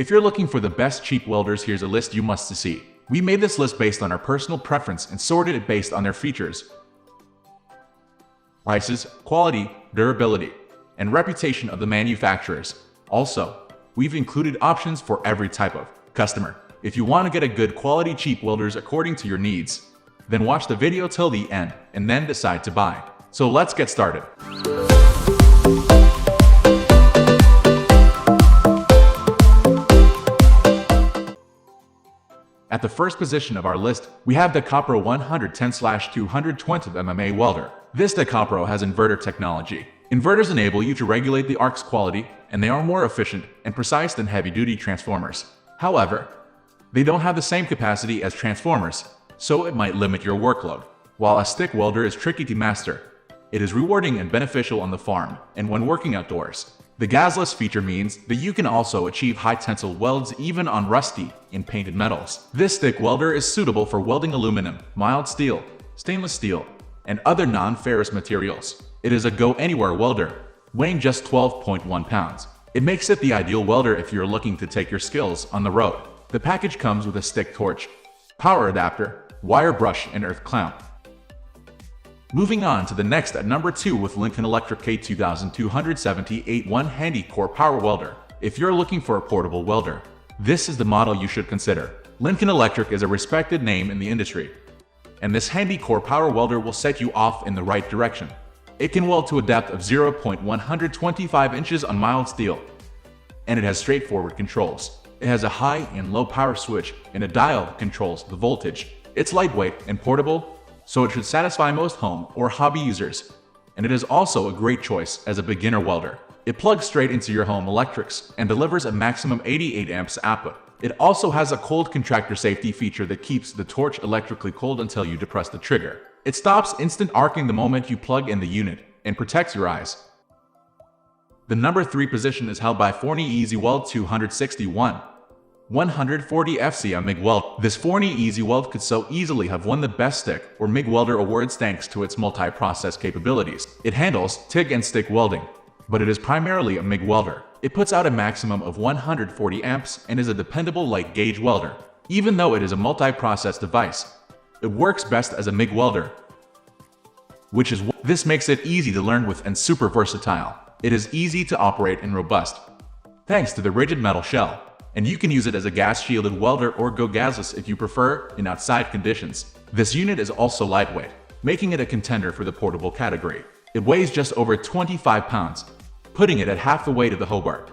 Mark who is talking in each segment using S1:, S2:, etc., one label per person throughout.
S1: If you're looking for the best cheap welders, here's a list you must see. We made this list based on our personal preference and sorted it based on their features, prices, quality, durability, and reputation of the manufacturers. Also, we've included options for every type of customer. If you want to get a good quality cheap welders according to your needs, then watch the video till the end and then decide to buy. So let's get started. At the first position of our list, we have the Copro 110/220 MMA welder. This Copro has inverter technology. Inverters enable you to regulate the arc's quality, and they are more efficient and precise than heavy-duty transformers. However, they don't have the same capacity as transformers, so it might limit your workload. While a stick welder is tricky to master, it is rewarding and beneficial on the farm and when working outdoors. The gasless feature means that you can also achieve high-tensile welds even on rusty and painted metals. This stick welder is suitable for welding aluminum, mild steel, stainless steel, and other non-ferrous materials. It is a go-anywhere welder, weighing just 12.1 pounds. It makes it the ideal welder if you're looking to take your skills on the road. The package comes with a stick torch, power adapter, wire brush, and earth clamp. Moving on to the next at number 2 with Lincoln Electric K2278 1-handy core power welder. If you're looking for a portable welder, this is the model you should consider. Lincoln Electric is a respected name in the industry, and this handy core power welder will set you off in the right direction. It can weld to a depth of 0.125 inches on mild steel, and it has straightforward controls. It has a high and low power switch and a dial that controls the voltage. It's lightweight and portable, so it should satisfy most home or hobby users. And it is also a great choice as a beginner welder. It plugs straight into your home electrics and delivers a maximum 88 amps output. It also has a cold contractor safety feature that keeps the torch electrically cold until you depress the trigger. It stops instant arcing the moment you plug in the unit and protects your eyes. The number 3 position is held by Forney Easy Weld 261 140 FC MIG weld. This Forney Easy Weld could so easily have won the Best Stick or MIG Welder awards thanks to its multi-process capabilities. It handles TIG and stick welding, but it is primarily a MIG welder. It puts out a maximum of 140 amps and is a dependable light gauge welder. Even though it is a multi-process device, it works best as a MIG welder, this makes it easy to learn with and super versatile. It is easy to operate and robust, thanks to the rigid metal shell. And you can use it as a gas-shielded welder or go gasless if you prefer in outside conditions. This unit is also lightweight, making it a contender for the portable category. It weighs just over 25 pounds, putting it at half the weight of the Hobart.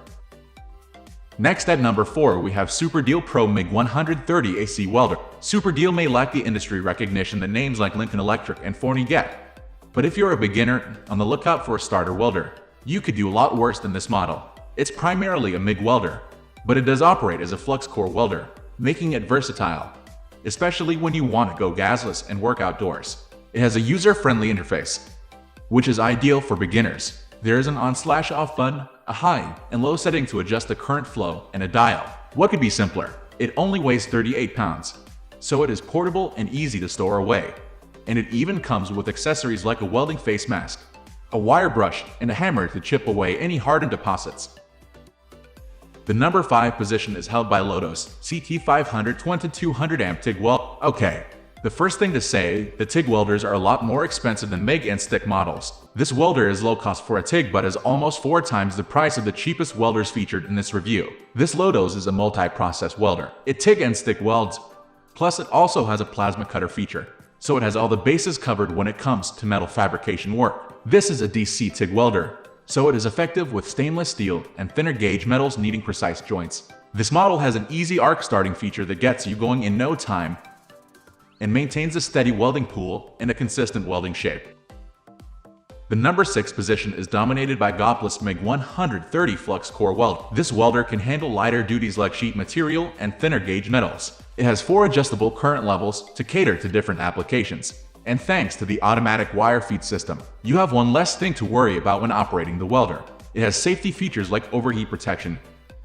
S1: Next at number 4 we have Super Deal Pro MIG 130 AC welder. Super Deal may lack the industry recognition that names like Lincoln Electric and Forney get, but if you're a beginner on the lookout for a starter welder, you could do a lot worse than this model. It's primarily a MIG welder, but it does operate as a flux core welder, making it versatile, especially when you want to go gasless and work outdoors. It has a user-friendly interface, which is ideal for beginners. There is an on/off button, a high and low setting to adjust the current flow, and a dial. What could be simpler? It only weighs 38 pounds, so it is portable and easy to store away. And it even comes with accessories like a welding face mask, a wire brush, and a hammer to chip away any hardened deposits. The number 5 position is held by Lotus CT520D 200 amp TIG weld. Okay, the first thing to say, the TIG welders are a lot more expensive than MIG and stick models. This welder is low cost for a TIG but is almost 4 times the price of the cheapest welders featured in this review. This Lotus is a multi-process welder. It TIG and stick welds, plus it also has a plasma cutter feature, so it has all the bases covered when it comes to metal fabrication work. This is a DC TIG welder, so it is effective with stainless steel and thinner gauge metals needing precise joints. This model has an easy arc starting feature that gets you going in no time and maintains a steady welding pool and a consistent welding shape. The number 6 position is dominated by Gasless MIG 130 flux core weld. This welder can handle lighter duties like sheet material and thinner gauge metals. It has 4 adjustable current levels to cater to different applications. And thanks to the automatic wire feed system, you have one less thing to worry about when operating the welder. It has safety features like overheat protection,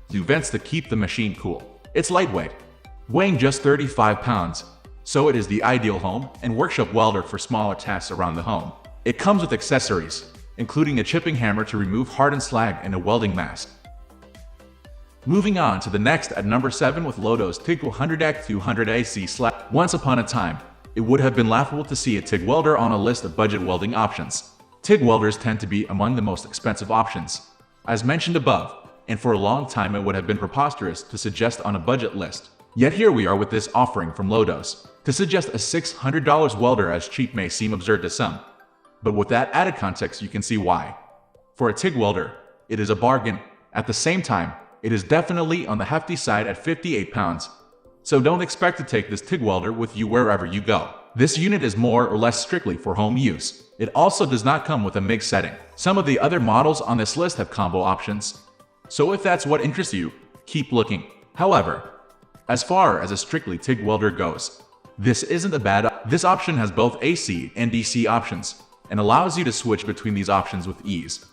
S1: two vents to keep the machine cool. It's lightweight, weighing just 35 pounds, so it is the ideal home and workshop welder for smaller tasks around the home. It comes with accessories, including a chipping hammer to remove hardened slag and a welding mask. Moving on to the next at number 7 with Lotus TIG220D TIG. Once upon a time, it would have been laughable to see a TIG welder on a list of budget welding options. TIG welders tend to be among the most expensive options, as mentioned above, and for a long time it would have been preposterous to suggest on a budget list. Yet here we are with this offering from Lotus. To suggest a $600 welder as cheap may seem absurd to some, but with that added context you can see why. For a TIG welder, it is a bargain. At the same time, it is definitely on the hefty side at 58 pounds. So don't expect to take this TIG welder with you wherever you go. This unit is more or less strictly for home use. It also does not come with a MIG setting. Some of the other models on this list have combo options. So if that's what interests you, keep looking. However, as far as a strictly TIG welder goes, this isn't a bad option. This option has both AC and DC options, and allows you to switch between these options with ease.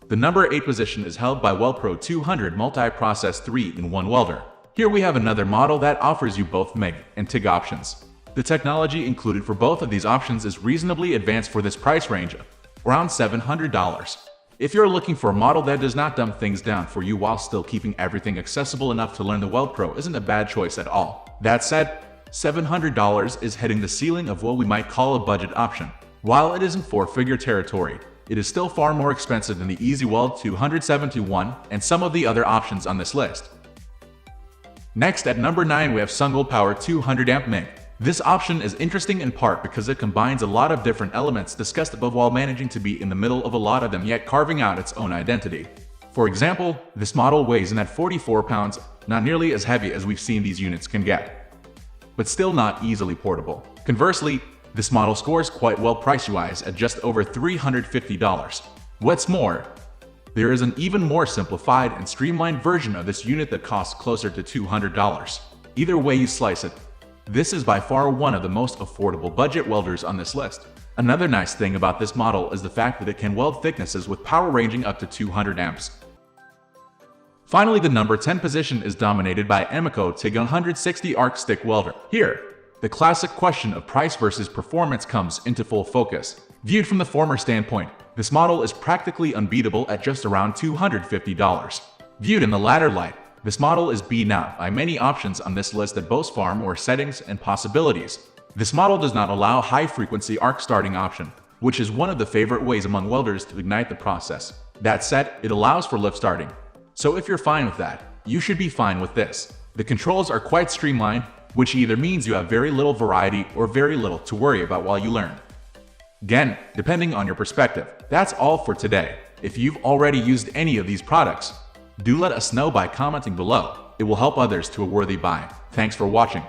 S1: The number 8 position is held by WellPro 200 Multi-Process 3-in-1 Welder. Here we have another model that offers you both MIG and TIG options. The technology included for both of these options is reasonably advanced for this price range of around $700. If you're looking for a model that does not dumb things down for you while still keeping everything accessible enough to learn, the WellPro isn't a bad choice at all. That said, $700 is hitting the ceiling of what we might call a budget option. While it isn't four-figure territory, it is still far more expensive than the EasyWeld 271 and some of the other options on this list. Next at number 9 we have Sungold Power 200 amp MIG. This option is interesting in part because it combines a lot of different elements discussed above while managing to be in the middle of a lot of them yet carving out its own identity. For example, this model weighs in at 44 pounds, not nearly as heavy as we've seen these units can get, but still not easily portable. Conversely, this model scores quite well price-wise at just over $350. What's more, there is an even more simplified and streamlined version of this unit that costs closer to $200. Either way you slice it, this is by far one of the most affordable budget welders on this list. Another nice thing about this model is the fact that it can weld thicknesses with power ranging up to 200 amps. Finally, the number 10 position is dominated by Amico TIG 160 arc stick welder. Here, the classic question of price versus performance comes into full focus. Viewed from the former standpoint, this model is practically unbeatable at just around $250. Viewed in the latter light, this model is beaten out by many options on this list that boast far more settings and possibilities. This model does not allow high-frequency arc starting option, which is one of the favorite ways among welders to ignite the process. That said, it allows for lift starting. So if you're fine with that, you should be fine with this. The controls are quite streamlined, which either means you have very little variety or very little to worry about while you learn. Again, depending on your perspective. That's all for today. If you've already used any of these products, do let us know by commenting below. It will help others to a worthy buy. Thanks for watching.